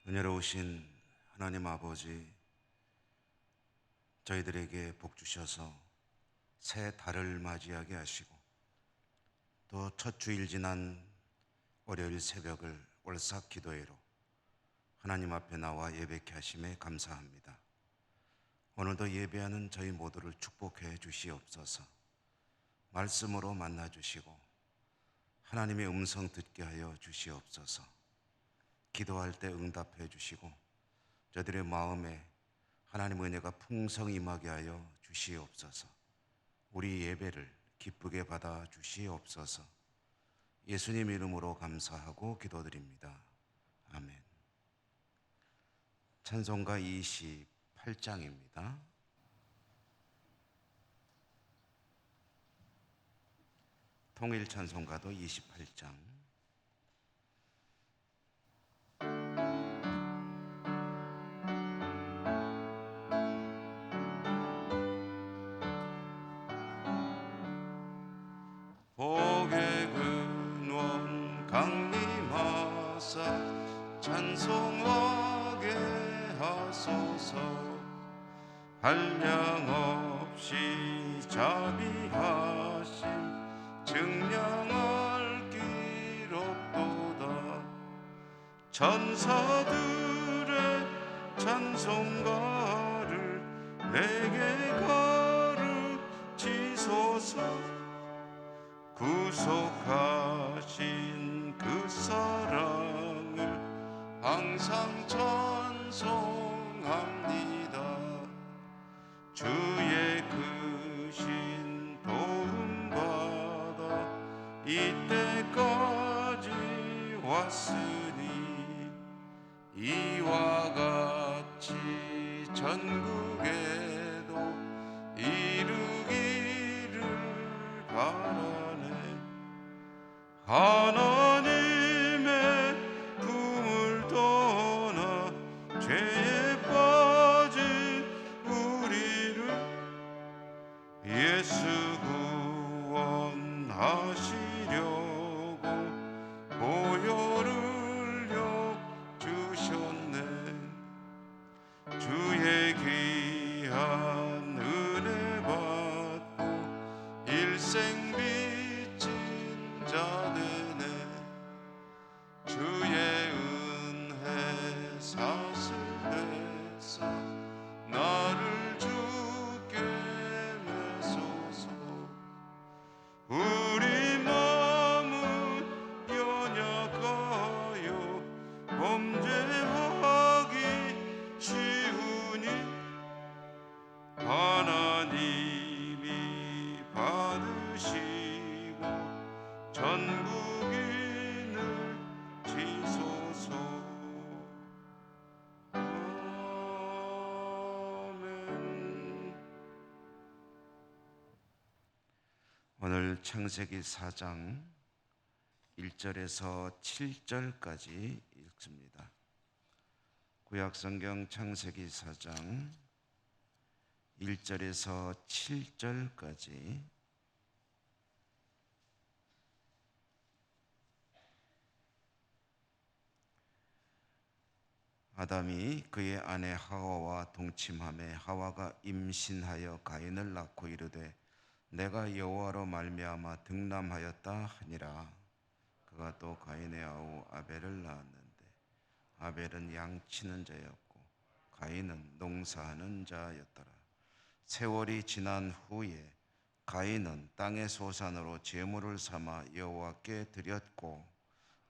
은혜로우신 하나님 아버지, 저희들에게 복 주셔서 새 달을 맞이하게 하시고 또 첫 주일 지난 월요일 새벽을 월삭 기도회로 하나님 앞에 나와 예배케 하심에 감사합니다. 오늘도 예배하는 저희 모두를 축복해 주시옵소서. 말씀으로 만나 주시고 하나님의 음성 듣게 하여 주시옵소서. 기도할 때 응답해 주시고 저들의 마음에 하나님의 은혜가 풍성히 임하게 하여 주시옵소서. 우리 예배를 기쁘게 받아 주시옵소서. 예수님 이름으로 감사하고 기도드립니다. 아멘. 찬송가 28장입니다. 통일 찬송가도 28장. 복의 근원 강림하사 찬송하게 하소서. 한량없이 자비하심 증량할 길 없도다. 천사들의 찬송가를 내게 가르치소서. 구속하신 그 사랑을 항상 찬송합니다. 주의 크신 도움받아 이때까지 왔으니 이와 같이 전국에도 이루기를 바라. 하나님의 품을 떠나 죄에 빠진 우리를 예수 구원하시려고 보혈을 주셨네. 주의 귀한 은혜 받고 일생 자되네. 주의 은혜 사슬해서 나를 주께 메소서. 우리 마음은 연약하여 범죄하기 쉬우니 하나님이 받으시고 전국인을 지소서. 아멘. 오늘 창세기 4장 1절에서 7절까지 읽습니다. 구약성경 창세기 4장 1절에서 7절까지. 아담이 그의 아내 하와와 동침하매 하와가 임신하여 가인을 낳고 이르되 내가 여호와로 말미암아 득남하였다 하니라. 그가 또 가인의 아우 아벨을 낳았는데 아벨은 양치는 자였고 가인은 농사하는 자였더라. 세월이 지난 후에 가인은 땅의 소산으로 제물을 삼아 여호와께 드렸고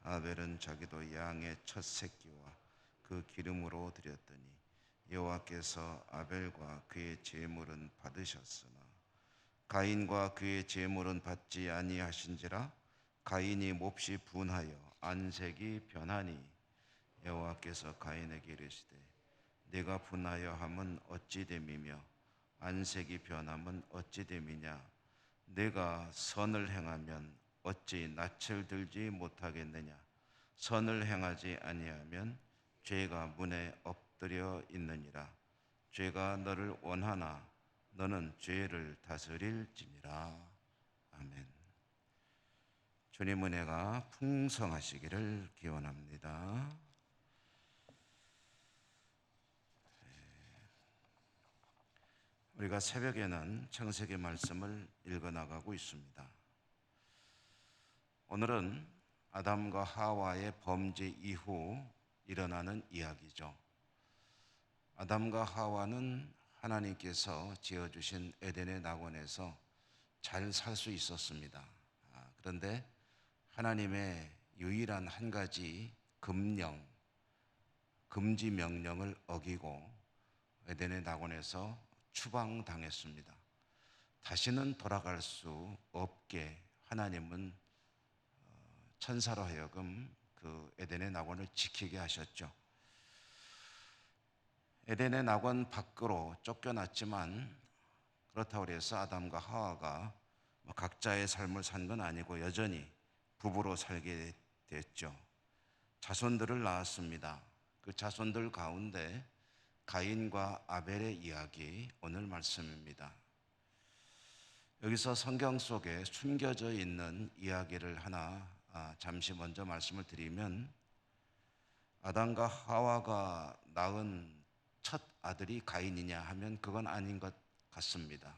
아벨은 자기도 양의 첫 새끼와 그 기름으로 드렸더니 여호와께서 아벨과 그의 제물은 받으셨으나 가인과 그의 제물은 받지 아니하신지라. 가인이 몹시 분하여 안색이 변하니 여호와께서 가인에게 이르시되 네가 분하여 함은 어찌 됨이며 안색이 변함은 어찌 됨이냐. 네가 선을 행하면 어찌 낯을 들지 못하겠느냐. 선을 행하지 아니하면 죄가 문에 엎드려 있느니라. 죄가 너를 원하나 너는 죄를 다스릴지니라. 아멘. 주님 은혜가 풍성하시기를 기원합니다. 우리가 새벽에는 창세기 말씀을 읽어 나가고 있습니다. 오늘은 아담과 하와의 범죄 이후 일어나는 이야기죠. 아담과 하와는 하나님께서 지어주신 에덴의 낙원에서 잘 살 수 있었습니다. 그런데 하나님의 유일한 한 가지 금지 명령을 어기고 에덴의 낙원에서 추방당했습니다. 다시는 돌아갈 수 없게 하나님은 천사로 하여금 그 에덴의 낙원을 지키게 하셨죠. 에덴의 낙원 밖으로 쫓겨났지만 그렇다고 해서 아담과 하와가 각자의 삶을 산 건 아니고 여전히 부부로 살게 됐죠. 자손들을 낳았습니다. 그 자손들 가운데 가인과 아벨의 이야기 오늘 말씀입니다. 여기서 성경 속에 숨겨져 있는 이야기를 하나 잠시 먼저 말씀을 드리면, 아담과 하와가 낳은 첫 아들이 가인이냐 하면 그건 아닌 것 같습니다.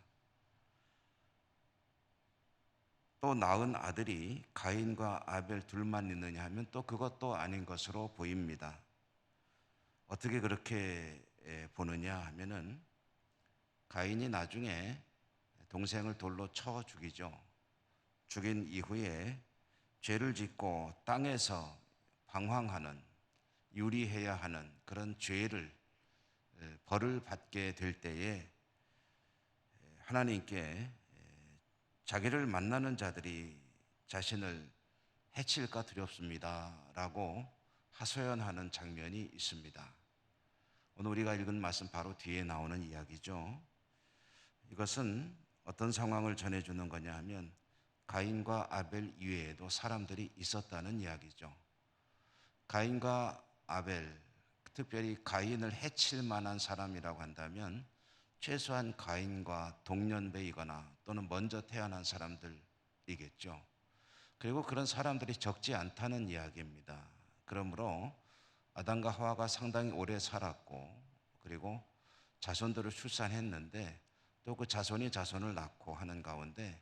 또 낳은 아들이 가인과 아벨 둘만 있느냐 하면 또 그것도 아닌 것으로 보입니다. 어떻게 그렇게 보느냐 하면은, 가인이 나중에 동생을 돌로 쳐 죽이죠. 죽인 이후에 죄를 짓고 땅에서 방황하는, 유리해야 하는 그런 죄를 벌을 받게 될 때에 하나님께 자기를 만나는 자들이 자신을 해칠까 두렵습니다 라고 하소연하는 장면이 있습니다. 오늘 우리가 읽은 말씀 바로 뒤에 나오는 이야기죠. 이것은 어떤 상황을 전해주는 거냐 하면, 가인과 아벨 이외에도 사람들이 있었다는 이야기죠. 가인과 아벨, 특별히 가인을 해칠 만한 사람이라고 한다면 최소한 가인과 동년배이거나 또는 먼저 태어난 사람들이겠죠. 그리고 그런 사람들이 적지 않다는 이야기입니다. 그러므로 아담과 하와가 상당히 오래 살았고, 그리고 자손들을 출산했는데 또 그 자손이 자손을 낳고 하는 가운데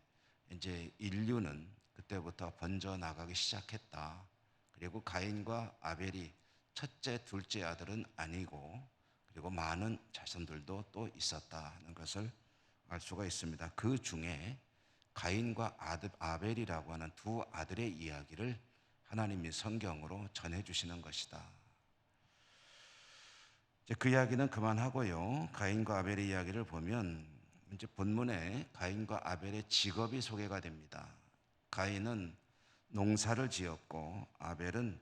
이제 인류는 그때부터 번져 나가기 시작했다. 그리고 가인과 아벨이 첫째, 둘째 아들은 아니고, 그리고 많은 자손들도 또 있었다 하는 것을 알 수가 있습니다. 그 중에 가인과 아벨이라고 하는 두 아들의 이야기를 하나님이 성경으로 전해주시는 것이다. 이제 그 이야기는 그만하고요. 가인과 아벨의 이야기를 보면 이제 본문에 가인과 아벨의 직업이 소개가 됩니다. 가인은 농사를 지었고 아벨은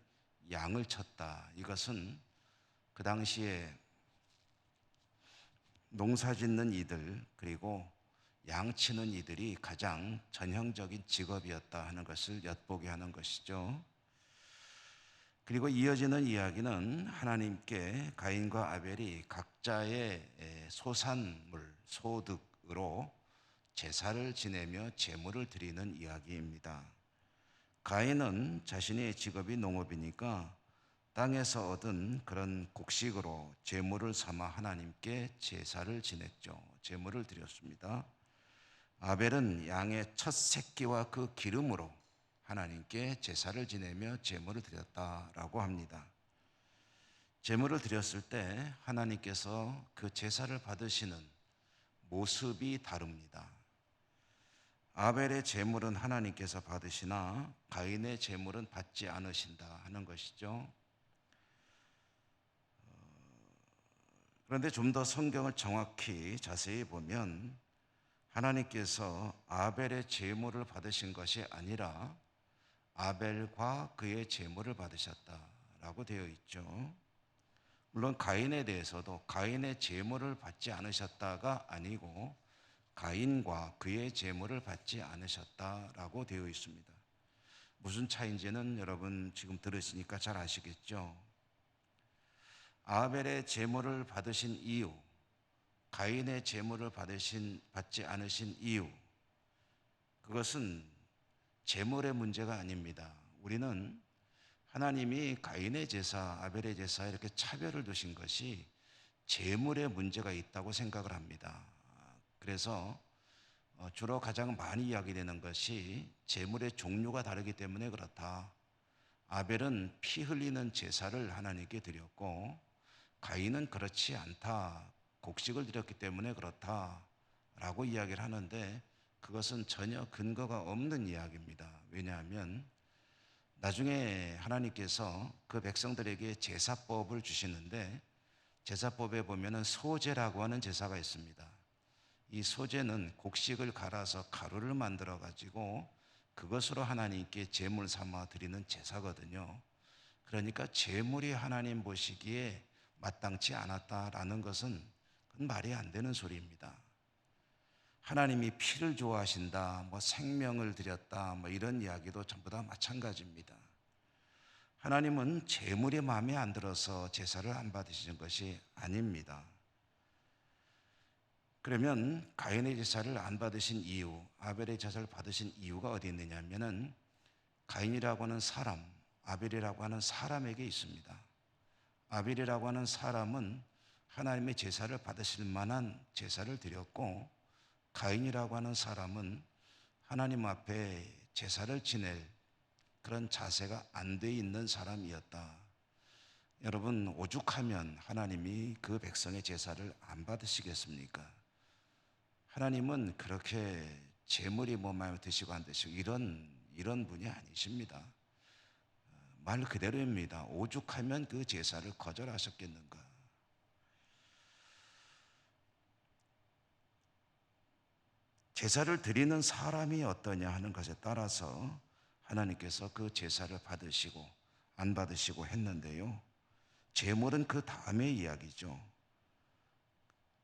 양을 쳤다. 이것은 그 당시에 농사 짓는 이들, 그리고 양 치는 이들이 가장 전형적인 직업이었다 하는 것을 엿보게 하는 것이죠. 그리고 이어지는 이야기는 하나님께 가인과 아벨이 각자의 소산물, 소득으로 제사를 지내며 제물을 드리는 이야기입니다. 가인은 자신의 직업이 농업이니까 땅에서 얻은 그런 곡식으로 제물을 삼아 하나님께 제사를 지냈죠. 제물을 드렸습니다. 아벨은 양의 첫 새끼와 그 기름으로 하나님께 제사를 지내며 제물을 드렸다라고 합니다. 제물을 드렸을 때 하나님께서 그 제사를 받으시는 모습이 다릅니다. 아벨의 제물은 하나님께서 받으시나 가인의 제물은 받지 않으신다 하는 것이죠. 그런데 좀 더 성경을 정확히 자세히 보면 하나님께서 아벨의 제물을 받으신 것이 아니라 아벨과 그의 제물을 받으셨다라고 되어 있죠. 물론 가인에 대해서도 가인의 제물을 받지 않으셨다가 아니고 가인과 그의 제물을 받지 않으셨다라고 되어 있습니다. 무슨 차이인지는 여러분 지금 들으시니까 잘 아시겠죠? 아벨의 제물을 받으신 이유, 가인의 제물을 받지 않으신 이유, 그것은 제물의 문제가 아닙니다. 우리는 하나님이 가인의 제사, 아벨의 제사 이렇게 차별을 두신 것이 제물의 문제가 있다고 생각을 합니다. 그래서 주로 가장 많이 이야기되는 것이 제물의 종류가 다르기 때문에 그렇다. 아벨은 피 흘리는 제사를 하나님께 드렸고 가인은 그렇지 않다. 곡식을 드렸기 때문에 그렇다라고 이야기를 하는데 그것은 전혀 근거가 없는 이야기입니다. 왜냐하면 나중에 하나님께서 그 백성들에게 제사법을 주시는데 제사법에 보면은 소제라고 하는 제사가 있습니다. 이 소제는 곡식을 갈아서 가루를 만들어 가지고 그것으로 하나님께 제물 삼아 드리는 제사거든요. 그러니까 제물이 하나님 보시기에 마땅치 않았다라는 것은 그건 말이 안 되는 소리입니다. 하나님이 피를 좋아하신다, 뭐 생명을 드렸다, 뭐 이런 이야기도 전부 다 마찬가지입니다. 하나님은 제물이 마음에 안 들어서 제사를 안 받으시는 것이 아닙니다. 그러면 가인의 제사를 안 받으신 이유, 아벨의 제사를 받으신 이유가 어디 있느냐면은 가인이라고 하는 사람, 아벨이라고 하는 사람에게 있습니다. 아벨이라고 하는 사람은 하나님의 제사를 받으실 만한 제사를 드렸고 가인이라고 하는 사람은 하나님 앞에 제사를 지낼 그런 자세가 안 돼 있는 사람이었다. 여러분, 오죽하면 하나님이 그 백성의 제사를 안 받으시겠습니까? 하나님은 그렇게 제물이 뭐 마음에 드시고 안 드시고 이런 분이 아니십니다. 말 그대로입니다. 오죽하면 그 제사를 거절하셨겠는가. 제사를 드리는 사람이 어떠냐 하는 것에 따라서 하나님께서 그 제사를 받으시고 안 받으시고 했는데요. 제물은 그 다음의 이야기죠.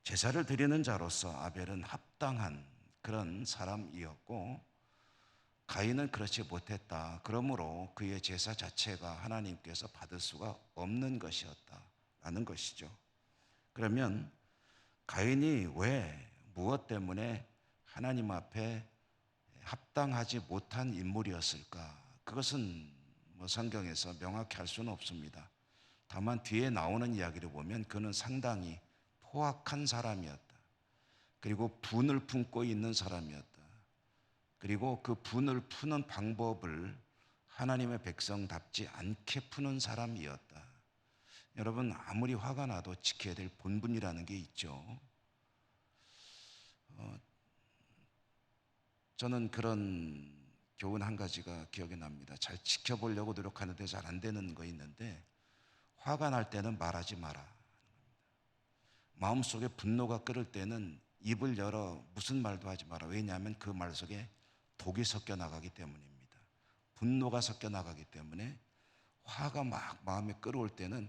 제사를 드리는 자로서 아벨은 합당한 그런 사람이었고 가인은 그렇지 못했다. 그러므로 그의 제사 자체가 하나님께서 받을 수가 없는 것이었다라는 것이죠. 그러면 가인이 왜 무엇 때문에 하나님 앞에 합당하지 못한 인물이었을까? 그것은 뭐 성경에서 명확히 할 수는 없습니다. 다만 뒤에 나오는 이야기를 보면 그는 상당히 포악한 사람이었다. 그리고 분을 품고 있는 사람이었다. 그리고 그 분을 푸는 방법을 하나님의 백성답지 않게 푸는 사람이었다. 여러분, 아무리 화가 나도 지켜야 될 본분이라는 게 있죠. 저는 그런 교훈 한 가지가 기억이 납니다. 잘 지켜보려고 노력하는데 잘 안 되는 거 있는데 화가 날 때는 말하지 마라. 마음속에 분노가 끓을 때는 입을 열어 무슨 말도 하지 마라. 왜냐하면 그 말 속에 독이 섞여 나가기 때문입니다. 분노가 섞여 나가기 때문에 화가 막 마음에 끓어올 때는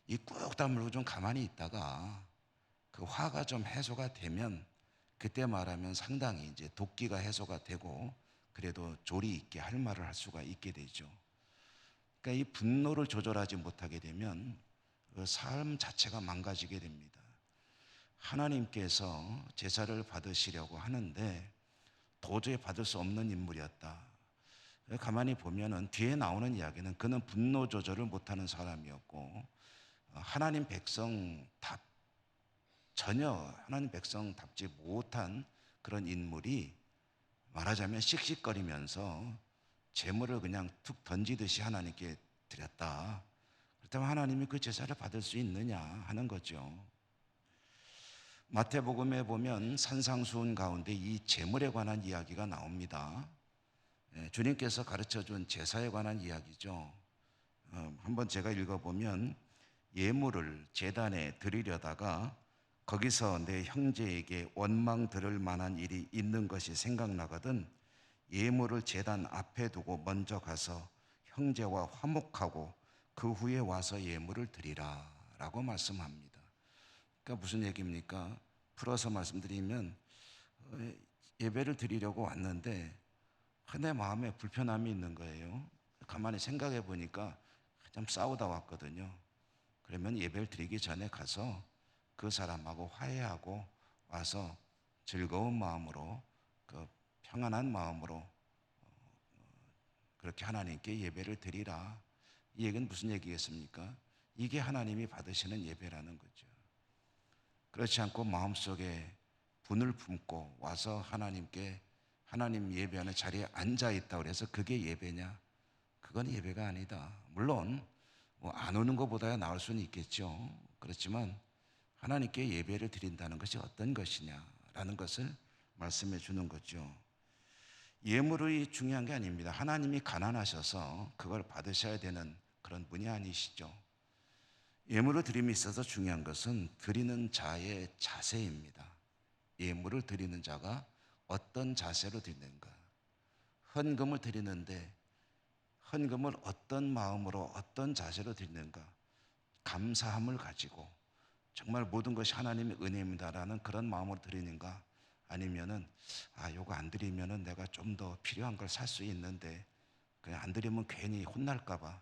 입 꾹 다물고 좀 가만히 있다가 그 화가 좀 해소가 되면 그때 말하면 상당히 이제 독기가 해소가 되고 그래도 조리 있게 할 말을 할 수가 있게 되죠. 그러니까 이 분노를 조절하지 못하게 되면 그 삶 자체가 망가지게 됩니다. 하나님께서 제사를 받으시려고 하는데 도저히 받을 수 없는 인물이었다. 가만히 보면은 뒤에 나오는 이야기는 그는 분노 조절을 못하는 사람이었고 하나님 백성답 전혀 하나님 백성답지 못한 그런 인물이 말하자면 씩씩거리면서 재물을 그냥 툭 던지듯이 하나님께 드렸다. 그렇다면 하나님이 그 제사를 받을 수 있느냐 하는 거죠. 마태복음에 보면 산상수훈 가운데 이 제물에 관한 이야기가 나옵니다. 주님께서 가르쳐준 제사에 관한 이야기죠. 한번 제가 읽어보면 예물을 제단에 드리려다가 거기서 내 형제에게 원망 들을 만한 일이 있는 것이 생각나거든 예물을 제단 앞에 두고 먼저 가서 형제와 화목하고 그 후에 와서 예물을 드리라 라고 말씀합니다. 그러니까 무슨 얘기입니까? 풀어서 말씀드리면 예배를 드리려고 왔는데 내 마음에 불편함이 있는 거예요. 가만히 생각해 보니까 좀 싸우다 왔거든요. 그러면 예배를 드리기 전에 가서 그 사람하고 화해하고 와서 즐거운 마음으로 그 평안한 마음으로 그렇게 하나님께 예배를 드리라. 이 얘기는 무슨 얘기겠습니까? 이게 하나님이 받으시는 예배라는 거죠. 그렇지 않고 마음속에 분을 품고 와서 하나님 예배하는 자리에 앉아 있다고 해서 그게 예배냐? 그건 예배가 아니다. 물론 뭐 안 오는 것보다야 나을 수는 있겠죠. 그렇지만 하나님께 예배를 드린다는 것이 어떤 것이냐라는 것을 말씀해 주는 거죠. 예물이 중요한 게 아닙니다. 하나님이 가난하셔서 그걸 받으셔야 되는 그런 분이 아니시죠. 예물을 드림에 있어서 중요한 것은 드리는 자의 자세입니다. 예물을 드리는 자가 어떤 자세로 드리는가. 헌금을 드리는데 헌금을 어떤 마음으로 어떤 자세로 드리는가. 감사함을 가지고 정말 모든 것이 하나님의 은혜입니다라는 그런 마음으로 드리는가. 아니면은 요거 안 드리면은 내가 좀 더 필요한 걸 살 수 있는데 그냥 안 드리면 괜히 혼날까 봐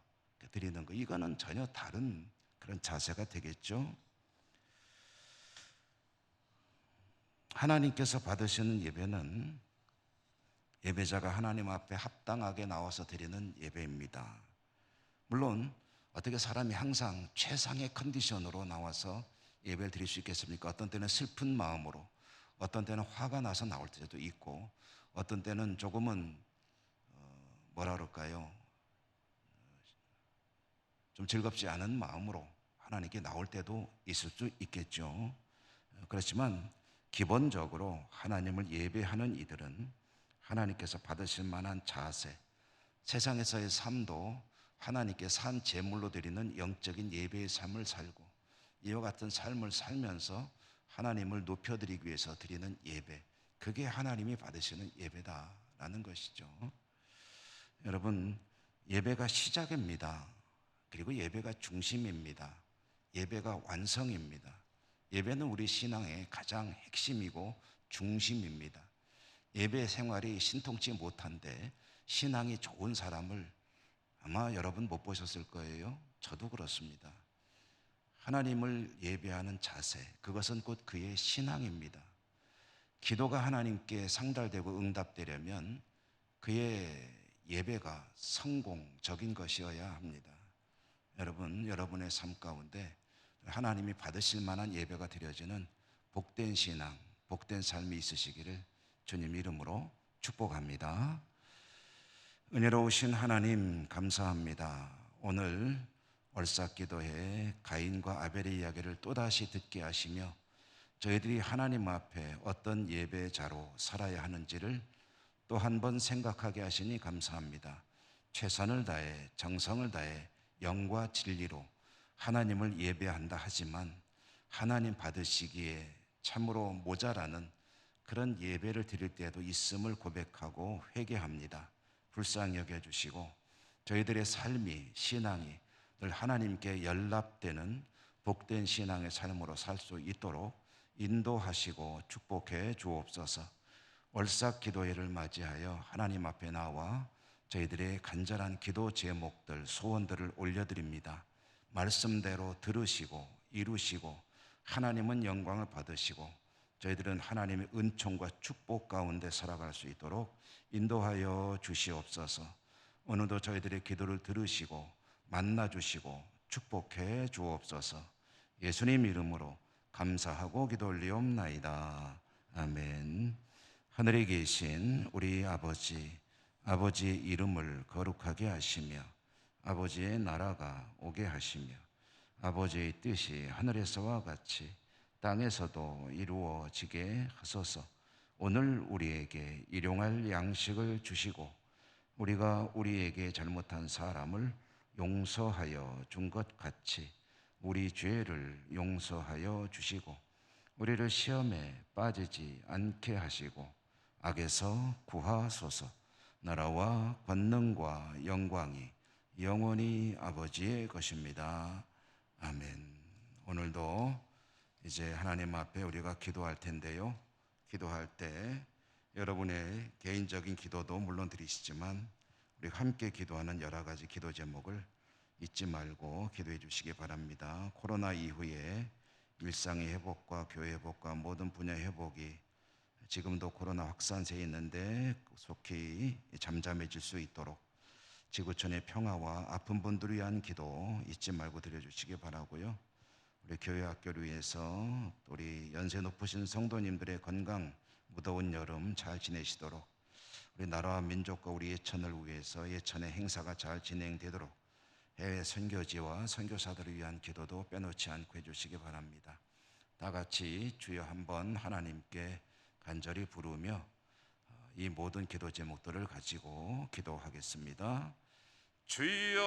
드리는 거. 이거는 전혀 다른 그런 자세가 되겠죠. 하나님께서 받으시는 예배는 예배자가 하나님 앞에 합당하게 나와서 드리는 예배입니다. 물론 어떻게 사람이 항상 최상의 컨디션으로 나와서 예배를 드릴 수 있겠습니까? 어떤 때는 슬픈 마음으로, 어떤 때는 화가 나서 나올 때도 있고, 어떤 때는 조금은 뭐라 그럴까요? 좀 즐겁지 않은 마음으로 하나님께 나올 때도 있을 수 있겠죠. 그렇지만 기본적으로 하나님을 예배하는 이들은 하나님께서 받으실 만한 자세, 세상에서의 삶도 하나님께 산 제물로 드리는 영적인 예배의 삶을 살고 이와 같은 삶을 살면서 하나님을 높여드리기 위해서 드리는 예배, 그게 하나님이 받으시는 예배다라는 것이죠. 여러분, 예배가 시작입니다. 그리고 예배가 중심입니다. 예배가 완성입니다. 예배는 우리 신앙의 가장 핵심이고 중심입니다. 예배 생활이 신통치 못한데 신앙이 좋은 사람을 아마 여러분 못 보셨을 거예요. 저도 그렇습니다. 하나님을 예배하는 자세, 그것은 곧 그의 신앙입니다. 기도가 하나님께 상달되고 응답되려면 그의 예배가 성공적인 것이어야 합니다. 여러분, 여러분의 삶 가운데 하나님이 받으실 만한 예배가 드려지는 복된 신앙, 복된 삶이 있으시기를 주님 이름으로 축복합니다. 은혜로우신 하나님 감사합니다. 오늘 얼싹기도회 가인과 아벨의 이야기를 또다시 듣게 하시며 저희들이 하나님 앞에 어떤 예배자로 살아야 하는지를 또 한 번 생각하게 하시니 감사합니다. 최선을 다해 정성을 다해 영과 진리로 하나님을 예배한다 하지만 하나님 받으시기에 참으로 모자라는 그런 예배를 드릴 때에도 있음을 고백하고 회개합니다. 불쌍히 여겨주시고 저희들의 삶이 신앙이 늘 하나님께 연락되는 복된 신앙의 삶으로 살 수 있도록 인도하시고 축복해 주옵소서. 월삭 기도회를 맞이하여 하나님 앞에 나와 저희들의 간절한 기도 제목들, 소원들을 올려드립니다. 말씀대로 들으시고 이루시고 하나님은 영광을 받으시고 저희들은 하나님의 은총과 축복 가운데 살아갈 수 있도록 인도하여 주시옵소서. 오늘도 저희들의 기도를 들으시고 만나주시고 축복해 주옵소서. 예수님 이름으로 감사하고 기도 올리옵나이다. 아멘. 하늘에 계신 우리 아버지의 이름을 거룩하게 하시며 아버지의 나라가 오게 하시며 아버지의 뜻이 하늘에서와 같이 땅에서도 이루어지게 하소서. 오늘 우리에게 일용할 양식을 주시고 우리가 우리에게 잘못한 사람을 용서하여 준 것 같이 우리 죄를 용서하여 주시고 우리를 시험에 빠지지 않게 하시고 악에서 구하소서. 나라와 권능과 영광이 영원히 아버지의 것입니다. 아멘. 오늘도 이제 하나님 앞에 우리가 기도할 텐데요. 기도할 때 여러분의 개인적인 기도도 물론 드리시지만 우리 함께 기도하는 여러 가지 기도 제목을 잊지 말고 기도해 주시기 바랍니다. 코로나 이후에 일상의 회복과 교회 회복과 모든 분야의 회복이 지금도 코로나 확산세에 있는데 속히 잠잠해질 수 있도록 지구촌의 평화와 아픈 분들을 위한 기도 잊지 말고 드려주시기 바라고요. 우리 교회 학교를 위해서 우리 연세 높으신 성도님들의 건강, 무더운 여름 잘 지내시도록, 우리 나라와 민족과 우리 예천을 위해서 예천의 행사가 잘 진행되도록 해외 선교지와 선교사들을 위한 기도도 빼놓지 않고 해주시기 바랍니다. 다 같이 주여 한번 하나님께 간절히 부르며 이 모든 기도 제목들을 가지고 기도하겠습니다. 주여,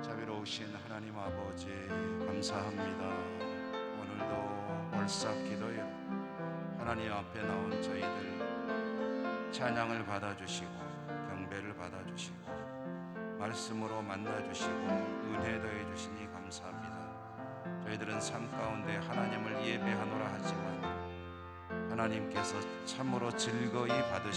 자비로우신 하나님 아버지 감사합니다. 오늘도 월삭 기도에 하나님 앞에 나온 저희들 찬양을 받아주시고 경배를 받아주시고 말씀으로 만나주시고 은혜 더해주시니 감사합니다. 저희들은 삶 가운데 하나님을 예배하노라 하지만 하나님께서 참으로 즐거이 받으시